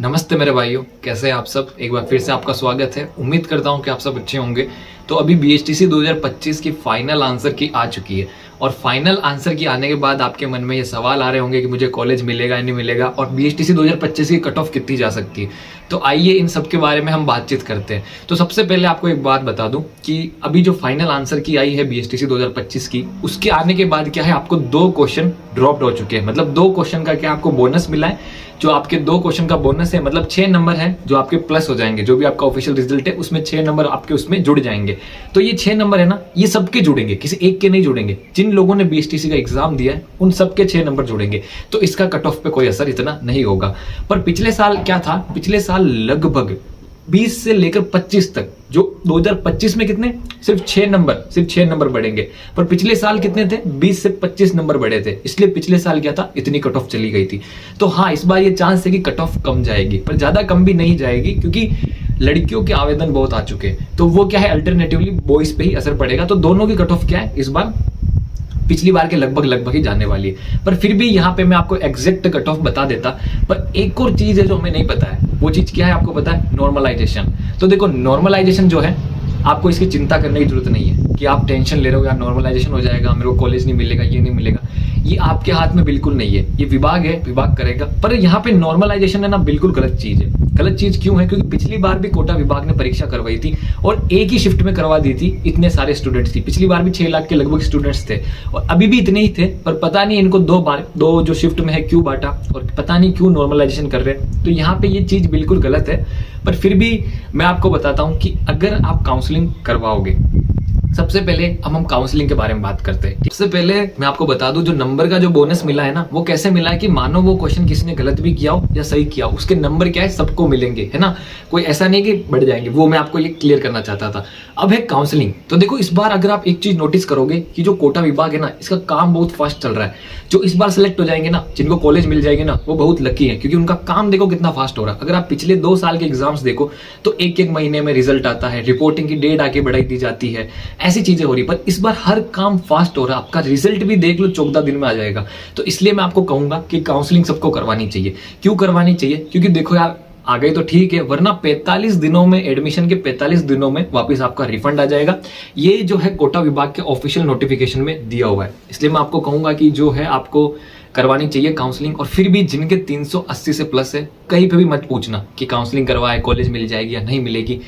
नमस्ते मेरे भाइयों, कैसे हैं आप सब। एक बार फिर से आपका स्वागत है। उम्मीद करता हूं कि आप सब अच्छे होंगे। तो अभी BHTC 2025 की फाइनल आंसर की आ चुकी है और फाइनल आंसर की आने के बाद आपके मन में ये सवाल आ रहे होंगे कि मुझे कॉलेज मिलेगा या नहीं मिलेगा और BHTC 2025 की कट ऑफ कितनी जा सकती है। तो आइए इन सब के बारे में हम बातचीत करते हैं। तो सबसे पहले आपको एक बात बता दूं कि अभी जो फाइनल आंसर की आई है BHTC 2025 की, उसके आने के बाद क्या है, आपको 2 क्वेश्चन ड्रॉप्ड हो चुके हैं। मतलब 2 क्वेश्चन का क्या आपको बोनस मिला है। जो आपके 2 क्वेश्चन का बोनस है, मतलब 6 नंबर है जो आपके प्लस हो जाएंगे। जो भी आपका ऑफिशियल रिजल्ट है उसमें 6 नंबर आपके उसमें जुड़ जाएंगे। तो ये 6 नंबर है ना, ये सबके जुड़ेंगे, किसी एक के नहीं जुड़ेंगे। जिन लोगों ने BHTC का एग्जाम दिया है उन सबके 6 नंबर जुड़ेंगे। तो इसका कट ऑफ पे कोई असर इतना नहीं होगा। पर पिछले साल क्या था, पिछले साल लगभग 20 से लेकर 25 तक, जो 2025 में कितने, सिर्फ 6 नंबर बढ़ेंगे। पर पिछले साल कितने थे, 20 से 25 नंबर बढ़े थे। इसलिए पिछले साल क्या था, इतनी कट ऑफ चली गई थी। तो हाँ, इस बार ये चांस है कि कट ऑफ कम जाएगी, पर ज्यादा कम भी नहीं जाएगी क्योंकि लड़कियों के आवेदन बहुत आ चुके हैं। तो वो क्या है, अल्टरनेटिवली बॉयज पे ही असर पड़ेगा। तो दोनों की कट ऑफ क्या है, इस बार पिछली बार के लगभग ही जाने वाली है। पर फिर भी यहाँ पे मैं आपको एग्जैक्ट कट ऑफ बता देता। पर एक और चीज है जो हमें नहीं पता है। वो चीज क्या है आपको पता है, नॉर्मलाइजेशन। तो देखो, नॉर्मलाइजेशन जो है, आपको इसकी चिंता करने की जरूरत नहीं है कि आप टेंशन ले रहे हो यार नॉर्मलाइजेशन हो जाएगा, मेरे को कॉलेज नहीं मिलेगा, ये नहीं मिलेगा। ये आपके हाथ में बिल्कुल नहीं है। ये विभाग है, विभाग करेगा। पर यहाँ पे नॉर्मलाइजेशन है ना, बिल्कुल गलत चीज है। गलत चीज क्यों है, क्योंकि पिछली बार भी कोटा विभाग ने परीक्षा करवाई थी और एक ही शिफ्ट में करवा दी थी। इतने सारे स्टूडेंट्स थी, पिछली बार भी 6 लाख के लगभग स्टूडेंट्स थे और अभी भी इतने ही थे। पर पता नहीं इनको 2 जो शिफ्ट में है क्यों बांटा और पता नहीं क्यों नॉर्मलाइजेशन कर रहे हैं। तो यहाँ पे ये चीज बिल्कुल गलत है। पर फिर भी मैं आपको बताता हूँ कि अगर आप काउंसलिंग करवाओगे, सबसे पहले हम काउंसलिंग के बारे में बात करते हैं। सबसे पहले मैं आपको बता दूं, जो नंबर का जो बोनस मिला है ना, वो कैसे मिला है कि मानो वो क्वेश्चन किसी ने गलत भी किया हो या सही किया हो, उसके नंबर क्या है, सबको मिलेंगे, है ना। कोई ऐसा नहीं कि बढ़ जाएंगे। वो मैं आपको ये क्लियर करना चाहता था। अब है काउंसलिंग। तो देखो, इस बार अगर आप एक चीज नोटिस करोगे कि जो कोटा विभाग है ना, इसका काम बहुत फास्ट चल रहा है। जो इस बार सिलेक्ट हो जाएंगे ना, जिनको कॉलेज मिल जाएंगे ना, वो बहुत लकी है क्योंकि उनका काम देखो कितना फास्ट हो रहा है। अगर आप पिछले 2 साल के एग्जाम्स देखो तो एक महीने में रिजल्ट आता है, रिपोर्टिंग की डेट आगे बढ़ाई दी जाती है, ऐसी चीजें हो रही। पर इस बार हर काम फास्ट हो रहा है। आपका रिजल्ट भी देख लो 14 दिन में आ जाएगा। तो इसलिए मैं आपको कहूंगा कि काउंसलिंग सबको करवानी चाहिए। क्यों करवानी चाहिए, क्योंकि देखो यार, आ गई तो ठीक है, वरना 45 दिनों में, एडमिशन के 45 दिनों में वापस आपका रिफंड आ जाएगा। ये जो है कोटा विभाग के ऑफिशियल नोटिफिकेशन में दिया हुआ है। इसलिए मैं आपको कहूंगा कि जो है आपको करवानी चाहिए काउंसलिंग। और फिर भी जिनके 380 से प्लस है, कहीं पे भी मत पूछना कि काउंसलिंग करवाए, कॉलेज मिल जाएगी या नहीं मिलेगी।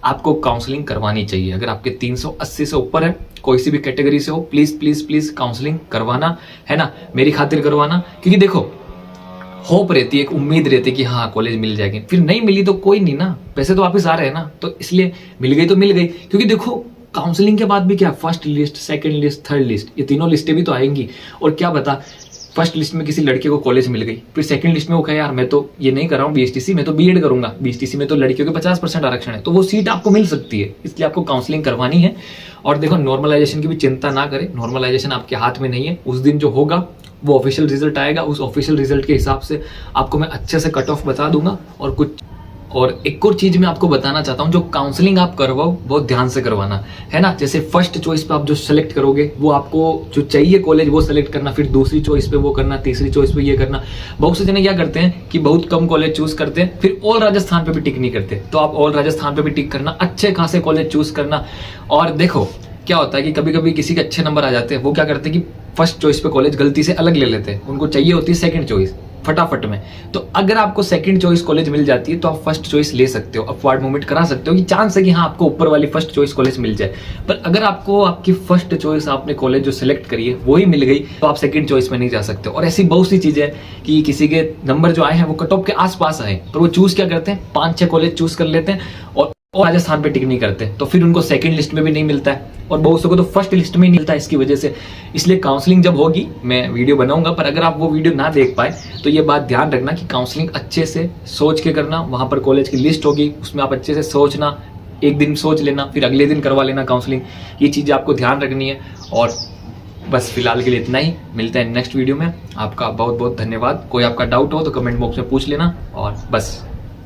आपको काउंसलिंग करवानी चाहिए। अगर आपके 380 से ऊपर है, कोई सी भी कैटेगरी से हो, प्लीज प्लीज प्लीज काउंसलिंग करवाना, है ना, मेरी खातिर करवाना। क्योंकि देखो, होप रहती है, एक उम्मीद रहती है कि हाँ कॉलेज मिल जाएगी। फिर नहीं मिली तो कोई नहीं ना, पैसे तो वापस आ रहे हैं ना। तो इसलिए मिल गई तो मिल गई। क्योंकि देखो, काउंसलिंग के बाद भी क्या, first list, second list, third list, ये तीनों लिस्टें भी तो आएंगी। और क्या बता, फर्स्ट लिस्ट में किसी लड़के को कॉलेज मिल गई, फिर सेकंड लिस्ट में वो कहे यार मैं तो ये नहीं कर रहा हूँ BHTC, मैं तो B.Ed करूंगा। BHTC में तो लड़कियों के 50% आरक्षण है, तो वो सीट आपको मिल सकती है। इसलिए आपको काउंसलिंग करवानी है। और देखो, नॉर्मलाइजेशन की भी चिंता ना करें। नॉर्मलाइजेशन आपके हाथ में नहीं है। उस दिन जो होगा वो ऑफिशियल रिजल्ट आएगा, उस ऑफिशियल रिजल्ट के हिसाब से आपको मैं अच्छे से कट ऑफ बता दूंगा। और एक और चीज मैं आपको बताना चाहता हूँ, जो काउंसलिंग आप करवाओ बहुत ध्यान से करवाना, है ना। जैसे फर्स्ट चॉइस पे आप जो सेलेक्ट करोगे, वो आपको जो चाहिए कॉलेज वो सेलेक्ट करना, फिर दूसरी चॉइस पे वो करना, तीसरी चॉइस पे ये करना। बहुत से जने क्या करते हैं कि बहुत कम कॉलेज चूज करते हैं, फिर ऑल राजस्थान पे भी टिक नहीं करते। तो आप ऑल राजस्थान पे भी टिक करना, अच्छे खासे कॉलेज चूज करना। और देखो क्या होता है कि कभी कभी किसी के अच्छे नंबर आ जाते हैं, वो क्या करते हैं कि फर्स्ट चॉइस पे कॉलेज गलती से अलग ले लेते हैं। उनको चाहिए होती है सेकंड चॉइस फटाफट में। तो अगर आपको सेकंड चॉइस कॉलेज मिल जाती है तो आप फर्स्ट चॉइस ले सकते हो, अपवार्ड मूवमेंट करा सकते हो कि चांस है कि हाँ आपको ऊपर वाली फर्स्ट चॉइस कॉलेज मिल जाए। पर अगर आपको आपकी फर्स्ट चॉइस, आपने कॉलेज जो सिलेक्ट करी है वही मिल गई, तो आप सेकंड चॉइस में नहीं जा सकते। और ऐसी बहुत सी चीजें कि किसी के नंबर जो आए हैं वो कट ऑफ के आसपास आए, पर वो चूज क्या करते हैं, 5-6 कॉलेज चूज कर लेते हैं और राजस्थान पे टिक नहीं करते। तो फिर उनको सेकंड लिस्ट में भी नहीं मिलता है और बहुत से को तो फर्स्ट लिस्ट में ही मिलता है इसकी वजह से। इसलिए काउंसलिंग जब होगी मैं वीडियो बनाऊंगा, पर अगर आप वो वीडियो ना देख पाए तो ये बात ध्यान रखना कि काउंसलिंग अच्छे से सोच के करना। वहां पर कॉलेज की लिस्ट होगी, उसमें आप अच्छे से सोचना, एक दिन सोच लेना, फिर अगले दिन करवा लेना काउंसलिंग। ये चीजें आपको ध्यान रखनी है। और बस फिलहाल के लिए इतना ही, मिलते हैं नेक्स्ट वीडियो में। आपका बहुत बहुत धन्यवाद। कोई आपका डाउट हो तो कमेंट बॉक्स में पूछ लेना। और बस